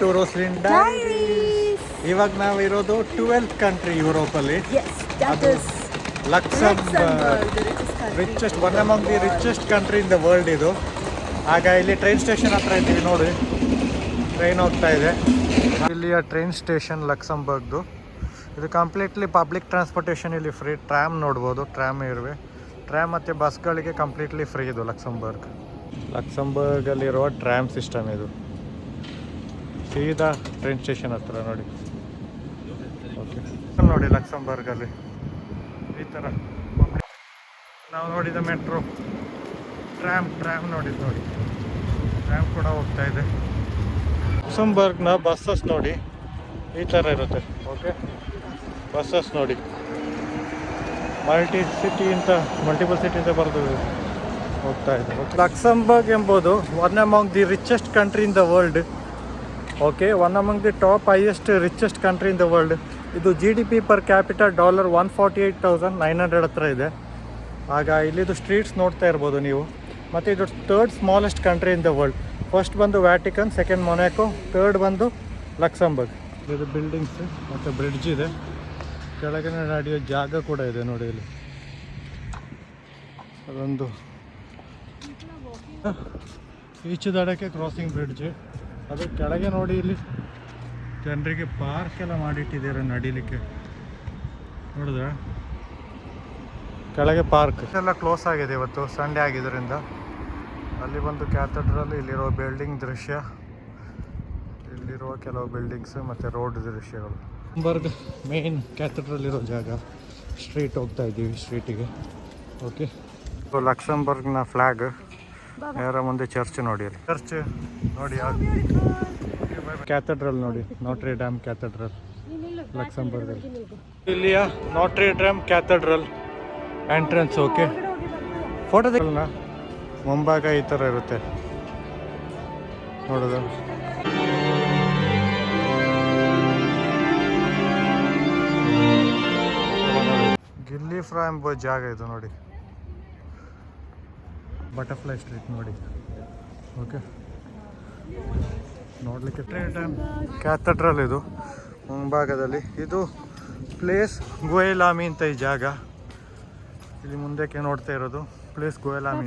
ಯೂರೋಸ್ಲಿನ್ diaries. ಇವಾಗ ನಾವು ಇರೋದು 12th ಕಂಟ್ರಿ ಯುರೋಪಲ್ಲಿ. ಅದು Luxembourg, richest, one among the richest country in the world ಇದು. ಆಗ ಇಲ್ಲಿ ಟ್ರೈನ್ ಸ್ಟೇಷನ್ ಹತ್ರ ಇದ್ದೀವಿ ನೋಡಿ, ಟ್ರೈನ್ ಹೋಗ್ತಾ ಇದೆ. ಇಲ್ಲಿಯ ಟ್ರೈನ್ ಸ್ಟೇಷನ್ ಲಕ್ಸಂಬರ್ಗ್ದು. ಇದು ಕಂಪ್ಲೀಟ್ಲಿ ಪಬ್ಲಿಕ್ ಟ್ರಾನ್ಸ್ಪೋರ್ಟೇಷನ್ ಇಲ್ಲಿ ಫ್ರೀ. ಟ್ರ್ಯಾಮ್ ನೋಡ್ಬೋದು, ಟ್ರ್ಯಾಮ್ ಇರುವೆ. ಟ್ರ್ಯಾಮ್ ಮತ್ತು ಬಸ್ಗಳಿಗೆ ಕಂಪ್ಲೀಟ್ಲಿ ಫ್ರೀ ಇದು ಲಕ್ಸಂಬರ್ಗಲ್ಲಿರುವ ಟ್ರ್ಯಾಮ್ ಸಿಸ್ಟಮ್ ಇದು. ಸೀದಾ ಟ್ರೈನ್ ಸ್ಟೇಷನ್ ಹತ್ರ ನೋಡಿ. ಓಕೆ ನೋಡಿ ಲಕ್ಸಂಬರ್ಗಲ್ಲಿ ಈ ಥರ ನಾವು ನೋಡಿದ ಮೆಟ್ರೋ, ಟ್ರ್ಯಾಮ್ ನೋಡಿದ್ದು ನೋಡಿ. ಟ್ರ್ಯಾಮ್ ಕೂಡ ಹೋಗ್ತಾ ಇದೆ. ಲಕ್ಸಂಬರ್ಗ್ನ ಬಸ್ಸಸ್ ನೋಡಿ ಈ ಥರ ಇರುತ್ತೆ. ಓಕೆ, ಬಸ್ಸಸ್ ನೋಡಿ ಮಲ್ಟಿಪಲ್ ಸಿಟಿ ಅಂತ ಬರೆದು ಹೋಗ್ತಾ ಇದೆ. ಲಕ್ಸಂಬರ್ಗ್ ಎಂಬುದು one among the richest country in the world. Okay, one among the top highest richest country in the world. ಇದು GDP ಪರ್ ಕ್ಯಾಪಿಟಲ್ $148,900 ಹತ್ರ ಇದೆ. ಆಗ ಇಲ್ಲಿದು ಸ್ಟ್ರೀಟ್ಸ್ ನೋಡ್ತಾ ಇರ್ಬೋದು ನೀವು. ಮತ್ತು ಇದು 3rd smallest country in the world. First ಬಂದು ವ್ಯಾಟಿಕನ್, ಸೆಕೆಂಡ್ ಮೊನಾಕೋ, 3rd ಬಂದು ಲಕ್ಸಂಬರ್ಗ್. ಇದು ಬಿಲ್ಡಿಂಗ್ಸ್ ಮತ್ತು ಬ್ರಿಡ್ಜ್ ಇದೆ. ಕೆಳಗೆ ನಡೆಯೋ ಜಾಗ ಕೂಡ ಇದೆ ನೋಡಿ ಇಲ್ಲಿ. ಅದೊಂದು ಈಚೆ ದಡಕ್ಕೆ ಕ್ರಾಸಿಂಗ್ ಬ್ರಿಡ್ಜ್. ಅದ್ರ ಕೆಳಗೆ ನೋಡಿ ಇಲ್ಲಿ ಜನರಿಗೆ ಪಾರ್ಕ್ ಎಲ್ಲ ಮಾಡಿಟ್ಟಿದ್ದಾರೆ ನಡೀಲಿಕ್ಕೆ. ನೋಡಿದ್ರ ಕೆಳಗೆ ಪಾರ್ಕ್ ಎಲ್ಲ ಕ್ಲೋಸ್ ಆಗಿದೆ ಇವತ್ತು, ಸಂಡೇ ಆಗಿದ್ದರಿಂದ. ಅಲ್ಲಿ ಬಂದು ಕ್ಯಾಥಡ್ರಲ್, ಇಲ್ಲಿರೋ ಬಿಲ್ಡಿಂಗ್ ದೃಶ್ಯ, ಇಲ್ಲಿರುವ ಕೆಲವು ಬಿಲ್ಡಿಂಗ್ಸ್ ಮತ್ತು ರೋಡ್ ದೃಶ್ಯಗಳು. ಲಕ್ಸಂಬರ್ಗ್ ಮೇನ್ ಕ್ಯಾಥಡ್ರಲ್ ಇರೋ ಜಾಗ. ಸ್ಟ್ರೀಟ್ ಹೋಗ್ತಾ ಇದ್ದೀವಿ, ಸ್ಟ್ರೀಟಿಗೆ. Okay, ಲಕ್ಸಂಬರ್ಗ್ನ flag. ಯಾರ ಮುಂದೆ ಚರ್ಚ್ ನೋಡಿ, ಅಲ್ಲಿ ಚರ್ಚ್ ನೋಡಿ. ಕ್ಯಾಥಡ್ರಲ್ ನೋಡಿ, ನೋಟ್ರಿ ಡ್ಯಾಮ್ ಕ್ಯಾಥಡ್ರಲ್ ಲಕ್ಸಂಬರ್ಗ್. ಇಲ್ಲಿಯ Notre Dame cathedral entrance. Okay, ಫೋಟೋದ ಮುಂಭಾಗ ಈ ಥರ ಇರುತ್ತೆ ನೋಡೋದು. ಗಿಲ್ಲಿ ಫ್ರಾ ಎಂಬ ಜಾಗ ಇದು ನೋಡಿ. ಬಟರ್ಫ್ಲೈ ಸ್ಟ್ರೀಟ್ ನೋಡಿ. ಓಕೆ, ನೋಡಲಿಕ್ಕೆ ಡ್ಯಾಮ್ ಕ್ಯಾಥಡ್ರಲ್ ಇದು ಮುಂಭಾಗದಲ್ಲಿ. ಇದು ಪ್ಲೇಸ್ ಗುಯೆಲಾಮಿ ಅಂತ ಈ ಜಾಗ. ಇಲ್ಲಿ ಮುಂದಕ್ಕೆ ನೋಡ್ತಾ ಇರೋದು ಪ್ಲೇಸ್ ಗುಯೆಲಾಮಿ.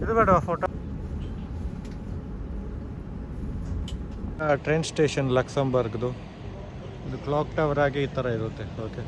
ಇದು ಬೇಡ ಫೋಟೋ. ಟ್ರೈನ್ ಸ್ಟೇಷನ್ ಲಕ್ಸಂಬರ್ಗ್ದು. ಇದು ಕ್ಲಾಕ್ ಟವರ್ ಆಗಿ ಈ ಥರ ಇರುತ್ತೆ. ಓಕೆ.